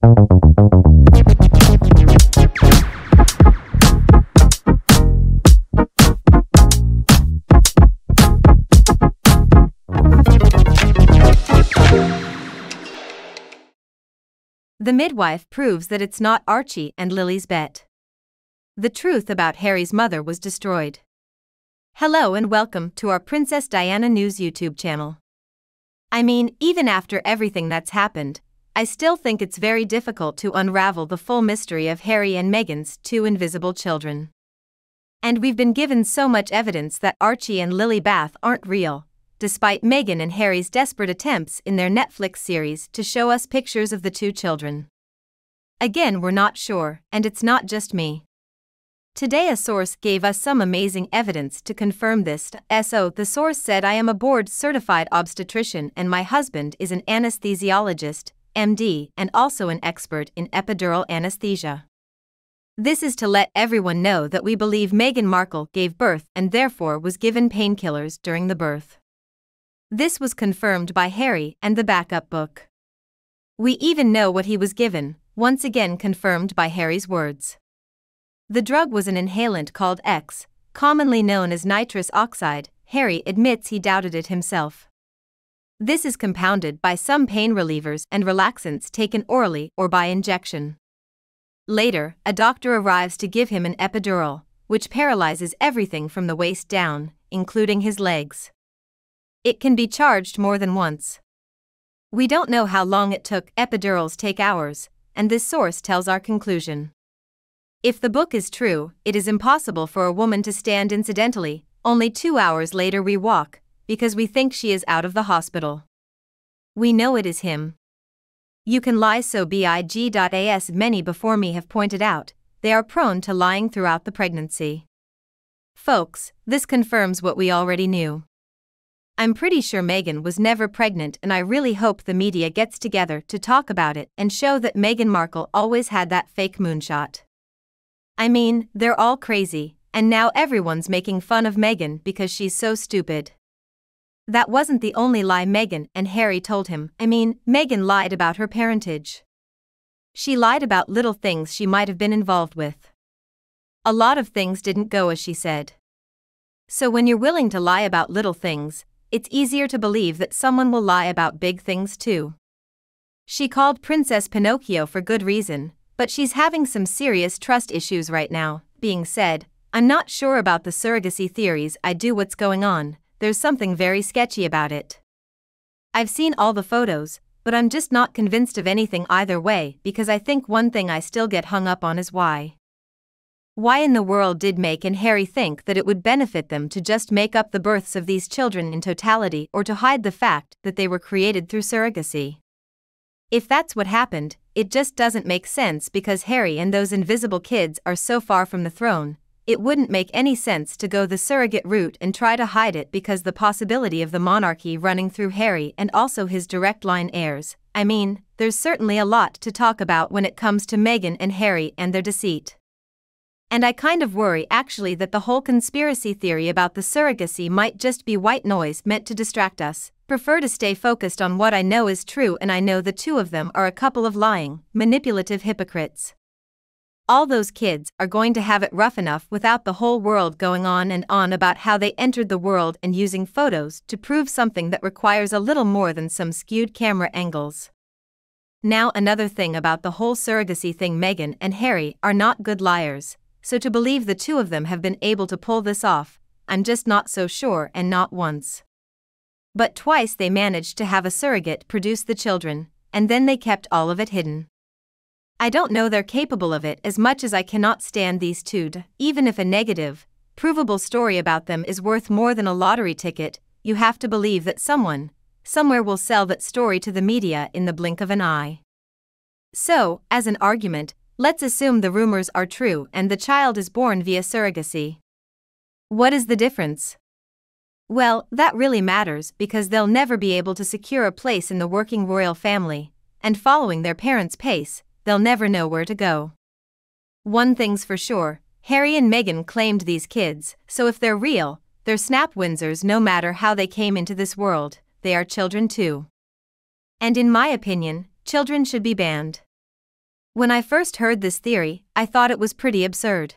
The midwife proves that it's not Archie and Lilibet. The truth about Harry's mother was destroyed. Hello and welcome to our Princess Diana News YouTube channel. I mean, even after everything that's happened, I still think it's very difficult to unravel the full mystery of Harry and Meghan's two invisible children. And we've been given so much evidence that Archie and Lilibet aren't real, despite Meghan and Harry's desperate attempts in their Netflix series to show us pictures of the two children. Again, we're not sure, and it's not just me. Today a source gave us some amazing evidence to confirm this. The source said, "I am a board-certified obstetrician and my husband is an anesthesiologist, MD, and also an expert in epidural anesthesia. This is to let everyone know that we believe Meghan Markle gave birth and therefore was given painkillers during the birth." This was confirmed by Harry and the backup book. We even know what he was given, once again confirmed by Harry's words. The drug was an inhalant called X, commonly known as nitrous oxide. Harry admits he doubted it himself. This is compounded by some pain relievers and relaxants taken orally or by injection. Later, a doctor arrives to give him an epidural, which paralyzes everything from the waist down, including his legs. It can be charged more than once. We don't know how long it took. Epidurals take hours, and this source tells our conclusion. If the book is true, it is impossible for a woman to stand incidentally, only 2 hours later re-walk, because we think she is out of the hospital. We know it is him. You can lie so big. As many before me have pointed out, they are prone to lying throughout the pregnancy. Folks, this confirms what we already knew. I'm pretty sure Meghan was never pregnant, and I really hope the media gets together to talk about it and show that Meghan Markle always had that fake moonshot. I mean, they're all crazy, and now everyone's making fun of Meghan because she's so stupid. That wasn't the only lie Meghan and Harry told him. I mean, Meghan lied about her parentage. She lied about little things she might have been involved with. A lot of things didn't go as she said. So when you're willing to lie about little things, it's easier to believe that someone will lie about big things too. She called Princess Pinocchio for good reason, but she's having some serious trust issues right now. Being said, I'm not sure about the surrogacy theories. I do what's going on, there's something very sketchy about it. I've seen all the photos, but I'm just not convinced of anything either way, because I think one thing I still get hung up on is why. Why in the world did Meghan and Harry think that it would benefit them to just make up the births of these children in totality, or to hide the fact that they were created through surrogacy? If that's what happened, it just doesn't make sense, because Harry and those invisible kids are so far from the throne. It wouldn't make any sense to go the surrogate route and try to hide it, because the possibility of the monarchy running through Harry and also his direct line heirs. I mean, there's certainly a lot to talk about when it comes to Meghan and Harry and their deceit. And I kind of worry actually that the whole conspiracy theory about the surrogacy might just be white noise meant to distract us. Prefer to stay focused on what I know is true, and I know the two of them are a couple of lying, manipulative hypocrites. All those kids are going to have it rough enough without the whole world going on and on about how they entered the world and using photos to prove something that requires a little more than some skewed camera angles. Now another thing about the whole surrogacy thing, Meghan and Harry are not good liars. So to believe the two of them have been able to pull this off, I'm just not so sure, and not once. But twice they managed to have a surrogate produce the children, and then they kept all of it hidden. I don't know they're capable of it as much as I cannot stand these two. Even if a negative, provable story about them is worth more than a lottery ticket, you have to believe that someone, somewhere will sell that story to the media in the blink of an eye. So, as an argument, let's assume the rumors are true and the child is born via surrogacy. What is the difference? Well, that really matters, because they'll never be able to secure a place in the working royal family, and following their parents' pace, they'll never know where to go. One thing's for sure, Harry and Meghan claimed these kids, so if they're real, they're snap Windsors. No matter how they came into this world, they are children too. And in my opinion, children should be banned. When I first heard this theory, I thought it was pretty absurd.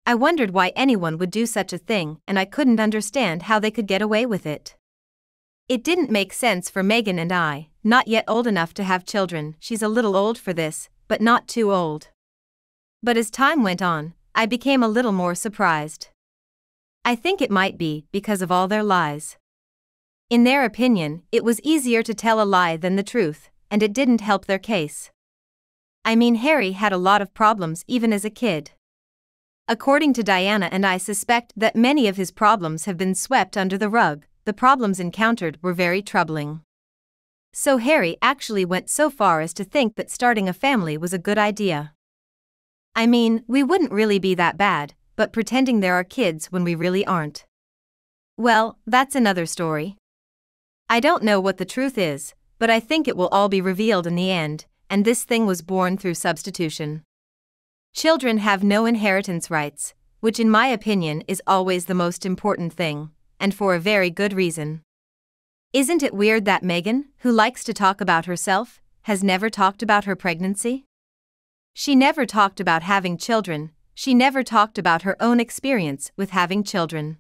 I wondered why anyone would do such a thing, and I couldn't understand how they could get away with it. It didn't make sense for Meghan and I, not yet old enough to have children. She's a little old for this, but not too old. But as time went on, I became a little more surprised. I think it might be because of all their lies. In their opinion, it was easier to tell a lie than the truth, and it didn't help their case. I mean, Harry had a lot of problems even as a kid. According to Diana, and I suspect that many of his problems have been swept under the rug, the problems encountered were very troubling. So Harry actually went so far as to think that starting a family was a good idea. I mean, we wouldn't really be that bad, but pretending there are kids when we really aren't. Well, that's another story. I don't know what the truth is, but I think it will all be revealed in the end, and this thing was born through substitution. Children have no inheritance rights, which in my opinion is always the most important thing, and for a very good reason. Isn't it weird that Meghan, who likes to talk about herself, has never talked about her pregnancy? She never talked about having children, she never talked about her own experience with having children.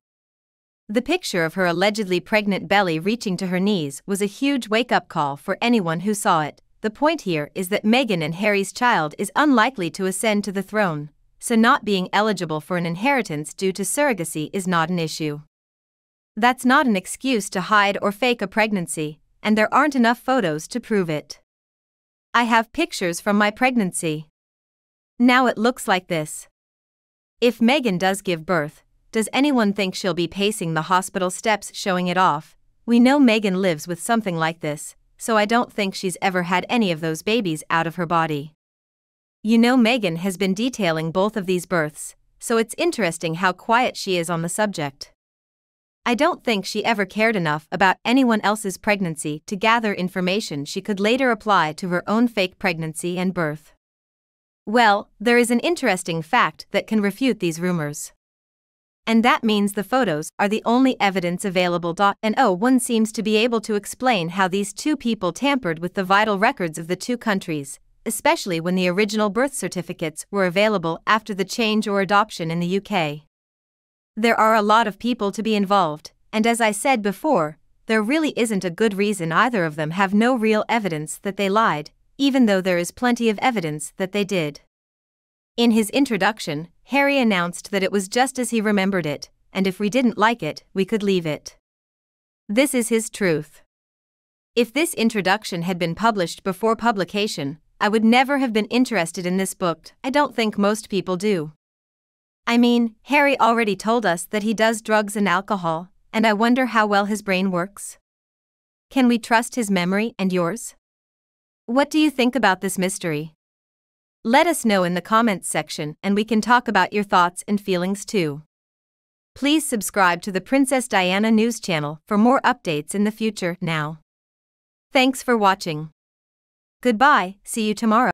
The picture of her allegedly pregnant belly reaching to her knees was a huge wake-up call for anyone who saw it. The point here is that Meghan and Harry's child is unlikely to ascend to the throne, so not being eligible for an inheritance due to surrogacy is not an issue. That's not an excuse to hide or fake a pregnancy, and there aren't enough photos to prove it. I have pictures from my pregnancy. Now it looks like this. If Meghan does give birth, does anyone think she'll be pacing the hospital steps showing it off? We know Meghan lives with something like this, so I don't think she's ever had any of those babies out of her body. You know, Meghan has been detailing both of these births, so it's interesting how quiet she is on the subject. I don't think she ever cared enough about anyone else's pregnancy to gather information she could later apply to her own fake pregnancy and birth. Well, there is an interesting fact that can refute these rumors. And that means the photos are the only evidence available. And one seems to be able to explain how these two people tampered with the vital records of the two countries, especially when the original birth certificates were available after the change or adoption in the UK. There are a lot of people to be involved, and as I said before, there really isn't a good reason either of them have no real evidence that they lied, even though there is plenty of evidence that they did. In his introduction, Harry announced that it was just as he remembered it, and if we didn't like it, we could leave it. This is his truth. If this introduction had been published before publication, I would never have been interested in this book. I don't think most people do. I mean, Harry already told us that he does drugs and alcohol, and I wonder how well his brain works. Can we trust his memory and yours? What do you think about this mystery? Let us know in the comments section, and we can talk about your thoughts and feelings too. Please subscribe to the Princess Diana News channel for more updates in the future now. Thanks for watching. Goodbye, see you tomorrow.